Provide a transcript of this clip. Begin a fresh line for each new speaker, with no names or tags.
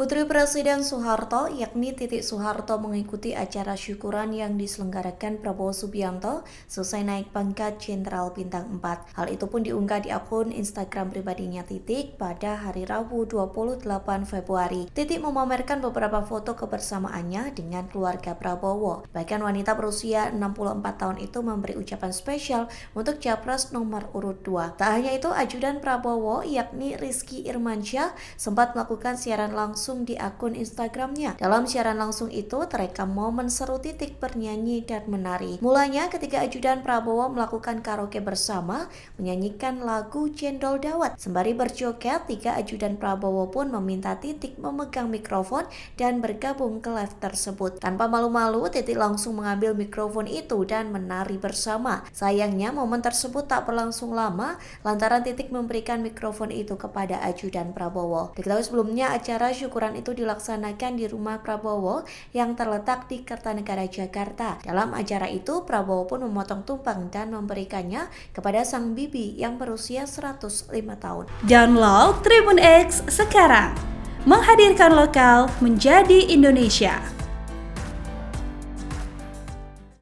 Putri Presiden Soeharto, yakni Titik Soeharto, mengikuti acara syukuran yang diselenggarakan Prabowo Subianto selesai naik pangkat Jenderal Bintang 4. Hal itu pun diunggah di akun Instagram pribadinya Titik pada hari Rabu 28 Februari. Titik memamerkan beberapa foto kebersamaannya dengan keluarga Prabowo. Bahkan wanita berusia 64 tahun itu memberi ucapan spesial untuk Capres nomor urut 2. Tak hanya itu, ajudan Prabowo, yakni Rizky Irmansyah, sempat melakukan siaran langsung di akun Instagramnya. Dalam siaran langsung itu terekam momen seru Titik bernyanyi dan menari. Mulanya ketika ajudan Prabowo melakukan karaoke bersama, menyanyikan lagu Cendol Dawet. Sembari berjoget, tiga ajudan Prabowo pun meminta Titik memegang mikrofon dan bergabung ke live tersebut. Tanpa malu-malu, Titik langsung mengambil mikrofon itu dan menari bersama. Sayangnya momen tersebut tak berlangsung lama lantaran Titik memberikan mikrofon itu kepada ajudan Prabowo. Diketahui sebelumnya acara syukuran itu dilaksanakan di rumah Prabowo yang terletak di Kertanegara, Jakarta. Dalam acara itu, Prabowo pun memotong tumpeng dan memberikannya kepada sang bibi yang berusia 105 tahun.
Download Tribun X sekarang, menghadirkan lokal menjadi Indonesia.